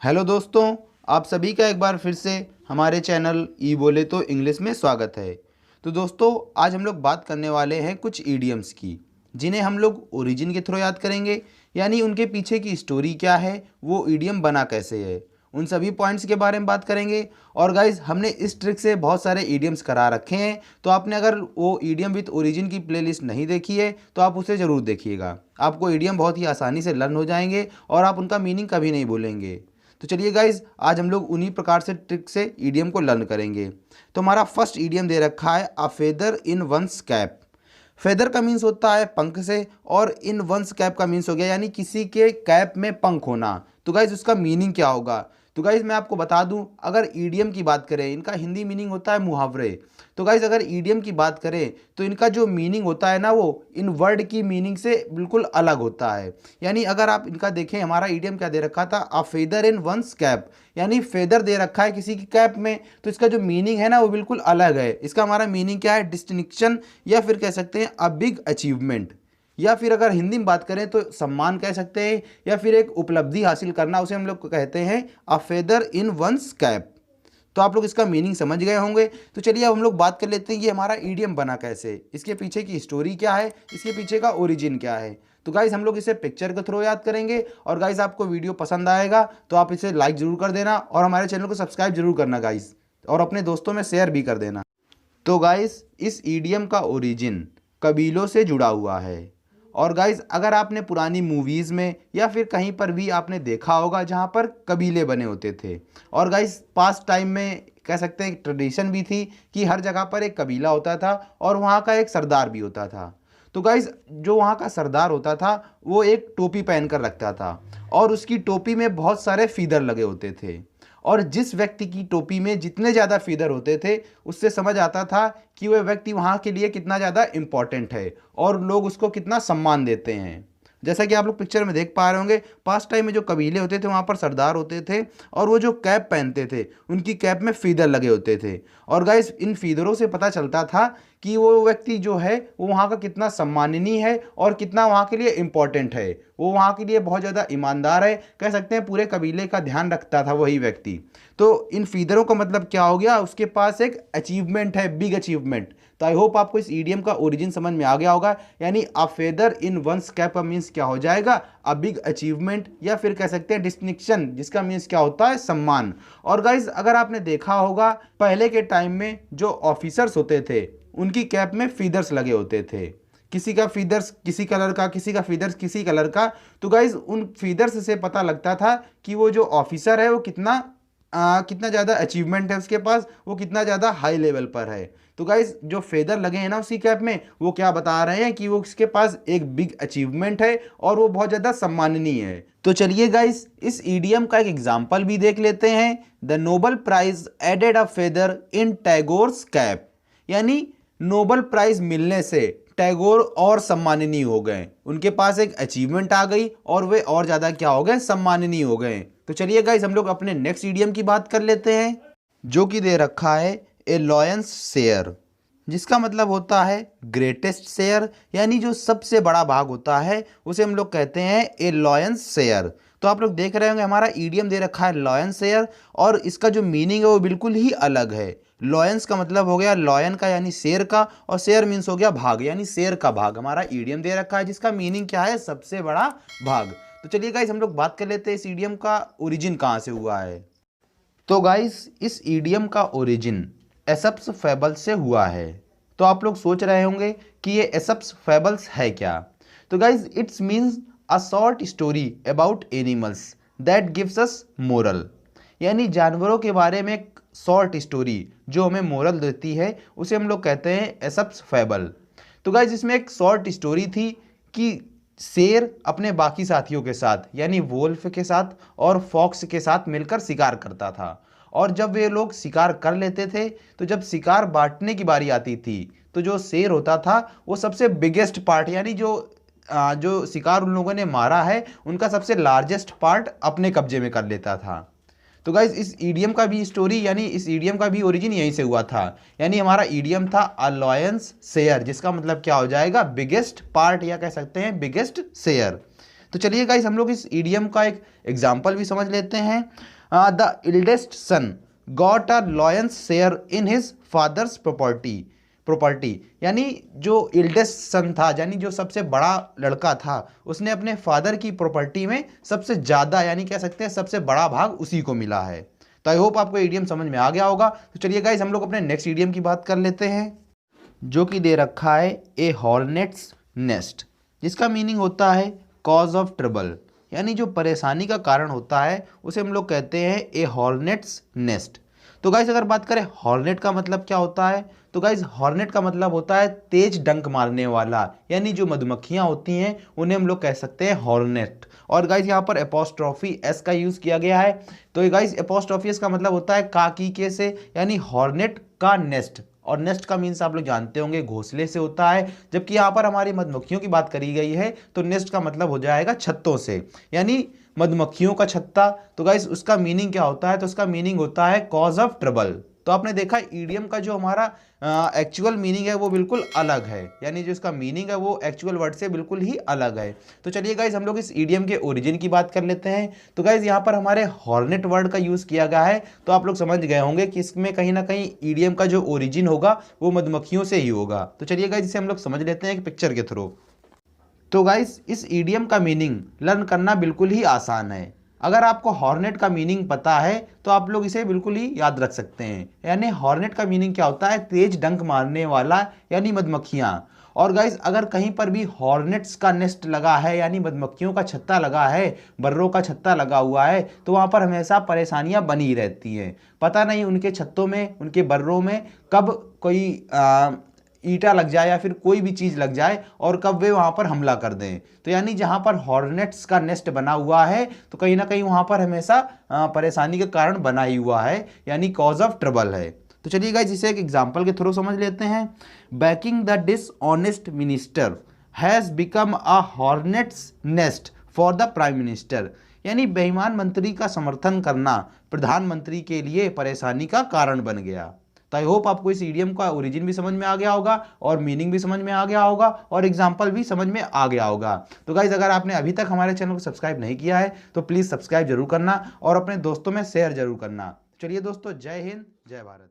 Hello दोस्तों, आप सभी का एक बार फिर से हमारे चैनल ई बोले तो इंग्लिश में स्वागत है। तो दोस्तों, आज हम लोग बात करने वाले हैं कुछ ईडियम्स की, जिन्हें हम लोग ओरिजिन के थ्रू याद करेंगे, यानी उनके पीछे की स्टोरी क्या है, वो ईडियम बना कैसे है, उन सभी पॉइंट्स के बारे में बात करेंगे। और गाइज, हमने इस ट्रिक से बहुत सारे ईडियम्स करा रखे हैं, तो आपने अगर वो ईडियम विथ ओरिजिन की प्लेलिस्ट नहीं देखी है तो आप उसे ज़रूर देखिएगा। आपको ईडियम बहुत ही आसानी से लर्न हो जाएंगे और आप उनका मीनिंग कभी नहीं भूलेंगे। तो चलिए गाइज, आज हम लोग उन्हीं प्रकार से ट्रिक से ईडियम को लर्न करेंगे। तो हमारा फर्स्ट ईडियम दे रखा है a feather in one's cap. Feather का मीन्स होता है पंख से, और इन वंस कैप का मीन्स हो गया यानी किसी के कैप में पंख होना। तो गाइज, उसका मीनिंग क्या होगा? तो गाइज, मैं आपको बता दूं, अगर ईडियम की बात करें, इनका हिंदी मीनिंग होता है मुहावरे। तो गाइज, अगर ईडियम की बात करें तो इनका जो मीनिंग होता है ना, वो इन वर्ड की मीनिंग से बिल्कुल अलग होता है। यानी अगर आप इनका देखें, हमारा ईडियम क्या दे रखा था, a feather in one's cap, यानी फेदर दे रखा है किसी की कैप में, तो इसका जो मीनिंग है ना वो बिल्कुल अलग है। इसका हमारा मीनिंग क्या है? डिस्टिंक्शन, या फिर कह सकते हैं अ बिग अचीवमेंट, या फिर अगर हिंदी में बात करें तो सम्मान कह सकते हैं, या फिर एक उपलब्धि हासिल करना, उसे हम लोग कहते हैं a feather in one's cap. तो आप लोग इसका मीनिंग समझ गए होंगे। तो चलिए अब हम लोग बात कर लेते हैं कि हमारा ईडियम बना कैसे, इसके पीछे की स्टोरी क्या है, इसके पीछे का ओरिजिन क्या है। तो गाइज, हम लोग इसे पिक्चर के थ्रू याद करेंगे। और गाइज, आपको वीडियो पसंद आएगा तो आप इसे लाइक जरूर कर देना, और हमारे चैनल को सब्सक्राइब जरूर करना गाइज, और अपने दोस्तों में शेयर भी कर देना। तो गाइज, इस ईडियम का ओरिजिन कबीलों से जुड़ा हुआ है। और गाइज, अगर आपने पुरानी मूवीज़ में या फिर कहीं पर भी आपने देखा होगा जहाँ पर कबीले बने होते थे। और गाइज, पास्ट टाइम में कह सकते हैं एक ट्रेडिशन भी थी कि हर जगह पर एक कबीला होता था और वहाँ का एक सरदार भी होता था। तो गाइज, जो वहाँ का सरदार होता था वो एक टोपी पहन कर रखता था, और उसकी टोपी में बहुत सारे फीदर लगे होते थे। और जिस व्यक्ति की टोपी में जितने ज़्यादा फीदर होते थे, उससे समझ आता था कि वह व्यक्ति वहाँ के लिए कितना ज़्यादा इम्पॉर्टेंट है और लोग उसको कितना सम्मान देते हैं। जैसा कि आप लोग पिक्चर में देख पा रहे होंगे, पास्ट टाइम में जो कबीले होते थे वहाँ पर सरदार होते थे, और वो जो कैप पहनते थे उनकी कैप में फीदर लगे होते थे। और गाइस, इन फीदरों से पता चलता था कि वो व्यक्ति जो है वो वहाँ का कितना सम्माननीय है और कितना वहाँ के लिए इम्पोर्टेंट है। वो वहाँ के लिए बहुत ज़्यादा ईमानदार है, कह सकते हैं पूरे कबीले का ध्यान रखता था वही व्यक्ति। तो इन फीदरों का मतलब क्या हो गया? उसके पास एक अचीवमेंट है, बिग अचीवमेंट। तो आई होप आपको इस ईडियम का ओरिजिन समझ में आ गया होगा। यानी a feather in one's cap का मीन्स क्या हो जाएगा? अ बिग अचीवमेंट, या फिर कह सकते हैं डिस्टिंक्शन, जिसका मीन्स क्या होता है? सम्मान। और गाइज, अगर आपने देखा होगा पहले के टाइम में जो ऑफिसर्स होते थे उनकी कैप में फीदर्स लगे होते थे। किसी का फीदर्स किसी कलर का, किसी का फीदर्स किसी कलर का। तो गाइज, उन फीदर्स से पता लगता था कि वो जो ऑफिसर है वो कितना ज़्यादा अचीवमेंट है उसके पास, वो कितना ज़्यादा हाई लेवल पर है। तो गाइज, जो फेदर लगे हैं ना उसकी कैप में, वो क्या बता रहे हैं कि वो उसके पास एक बिग अचीवमेंट है और वो बहुत ज़्यादा सम्माननीय है। तो चलिए गाइज, इस ईडियम का एक एग्जाम्पल भी देख लेते हैं। The Nobel prize added a feather in Tagore's cap, यानी नोबल प्राइज मिलने से टैगोर और सम्माननीय हो गए, उनके पास एक अचीवमेंट आ गई और वे और ज़्यादा क्या हो गए? सम्माननीय हो गए। तो चलिए गाइज, हम लोग अपने नेक्स्ट ईडियम की बात कर लेते हैं, जो कि दे रखा है ए लॉयंस शेयर, जिसका मतलब होता है ग्रेटेस्ट शेयर, यानी जो सबसे बड़ा भाग होता है उसे हम लोग कहते हैं ए लॉयंस शेयर। तो आप लोग देख रहे होंगे हमारा ईडियम दे रखा है लॉयन शेयर, और इसका जो मीनिंग है वो बिल्कुल ही अलग है। लॉयंस का मतलब हो गया लॉयन का यानी शेर का, और शेयर मीन्स हो गया भाग, यानी शेर का भाग। हमारा ईडियम दे रखा है जिसका मीनिंग क्या है? सबसे बड़ा भाग। तो चलिए गाइस, हम लोग बात कर लेते हैं इस ईडियम का ओरिजिन कहाँ से हुआ है। तो गाइस, इस ईडियम का ओरिजिन एसप्स फैबल से हुआ है। तो आप लोग सोच रहे होंगे कि ये एसप्स फैबल्स है क्या? तो guys, it's means a short story about animals that gives us moral, यानी जानवरों के बारे में एक शॉर्ट स्टोरी जो हमें मोरल देती है, उसे हम लोग कहते हैं एसप्स फैबल। तो गाइस, इसमें एक शॉर्ट स्टोरी थी कि शेर अपने बाकी साथियों के साथ, यानी वोल्फ के साथ और फॉक्स के साथ मिलकर शिकार करता था। और जब वे लोग शिकार कर लेते थे, तो जब शिकार बांटने की बारी आती थी, तो जो शेर होता था वो सबसे बिगेस्ट पार्ट, यानी जो शिकार उन लोगों ने मारा है उनका सबसे लार्जेस्ट पार्ट अपने कब्जे में कर लेता था। तो गाइज, इस ईडियम का भी स्टोरी, यानी इस ईडियम का भी ओरिजिन यहीं से हुआ था। यानी हमारा ईडियम था अ लॉयंस शेयर, जिसका मतलब क्या हो जाएगा? बिगेस्ट पार्ट, या कह सकते हैं बिगेस्ट शेयर। तो चलिए गाइस हम लोग इस ईडियम का एक एग्जाम्पल भी समझ लेते हैं। The eldest son got a lion's share in his father's property यानी जो इल्डेस्ट सन था, यानी जो सबसे बड़ा लड़का था, उसने अपने फादर की प्रॉपर्टी में सबसे ज़्यादा, यानी कह सकते हैं सबसे बड़ा भाग उसी को मिला है। तो आई होप आपको ईडियम समझ में आ गया होगा। तो चलिए गाइस हम लोग अपने नेक्स्ट ईडियम की बात कर लेते हैं, जो कि दे रखा है ए हॉर्नेट्स नेस्ट, जिसका मीनिंग होता है कॉज ऑफ ट्रबल, यानी जो परेशानी का कारण होता है उसे हम लोग कहते हैं ए हॉर्नेट्स नेस्ट। तो गाइस अगर बात करें हॉर्नेट का मतलब क्या होता है, तो गाइस हॉर्नेट का मतलब होता है तेज डंक मारने वाला, यानी जो मधुमक्खियां होती हैं उन्हें हम लोग कह सकते हैं हॉर्नेट। और गाइस यहाँ पर एपोस्ट्रॉफी एस का यूज़ किया गया है। तो गाइस एपोस्ट्रॉफी एस का मतलब होता है काकी के से, यानी हॉर्नेट का नेस्ट। और नेस्ट का मीन्स आप लोग जानते होंगे घोंसले से होता है, जबकि यहाँ पर हमारी मधुमक्खियों की बात करी गई है तो नेस्ट का मतलब हो जाएगा छत्तों से, यानी मधुमक्खियों का छत्ता। तो गाइस उसका मीनिंग क्या होता है, तो उसका मीनिंग होता है कॉज ऑफ ट्रबल। तो आपने देखा ईडियम का जो हमारा एक्चुअल मीनिंग है वो बिल्कुल अलग है, यानी जो इसका मीनिंग है वो एक्चुअल वर्ड से बिल्कुल ही अलग है। तो चलिए गाइज हम लोग इस ईडियम के ओरिजिन की बात कर लेते हैं। तो गाइज यहाँ पर हमारे हॉर्नेट वर्ड का यूज़ किया गया है, तो आप लोग समझ गए होंगे कि इसमें कहीं ना कहीं ईडियम का जो ओरिजिन होगा वो मधुमक्खियों से ही होगा। तो चलिए गाइज इसे हम लोग समझ लेते हैं एक पिक्चर के थ्रू। तो गाइस इस ईडियम का मीनिंग लर्न करना बिल्कुल ही आसान है। अगर आपको हॉर्नेट का मीनिंग पता है तो आप लोग इसे बिल्कुल ही याद रख सकते हैं। यानी हॉर्नेट का मीनिंग क्या होता है, तेज डंक मारने वाला, यानी मधुमक्खियां। और गाइस अगर कहीं पर भी हॉर्नेट्स का नेस्ट लगा है, यानी मधुमक्खियों का छत्ता लगा है, बर्रों का छत्ता लगा हुआ है, तो वहाँ पर हमेशा परेशानियां बनी रहती हैं। पता नहीं उनके छत्तों में, उनके बर्रों में कब कोई ईंटा लग जाए या फिर कोई भी चीज़ लग जाए और कब वे वहाँ पर हमला कर दें। तो यानी जहाँ पर हॉर्नेट्स का नेस्ट बना हुआ है तो कहीं ना कहीं वहाँ पर हमेशा परेशानी का कारण बना ही हुआ है, यानी कॉज ऑफ ट्रबल है। तो चलिए गाइस इसे एक एग्जांपल के थ्रू समझ लेते हैं। Banking the dishonest minister has become a hornets nest for the prime minister, यानी बेईमान मंत्री का समर्थन करना प्रधानमंत्री के लिए परेशानी का कारण बन गया। तो आई होप आपको इस ईडियम का ओरिजिन भी समझ में आ गया होगा और मीनिंग भी समझ में आ गया होगा और एग्जाम्पल भी समझ में आ गया होगा। तो गाइज अगर आपने अभी तक हमारे चैनल को सब्सक्राइब नहीं किया है तो प्लीज़ सब्सक्राइब जरूर करना और अपने दोस्तों में शेयर जरूर करना। चलिए दोस्तों, जय हिंद जय भारत।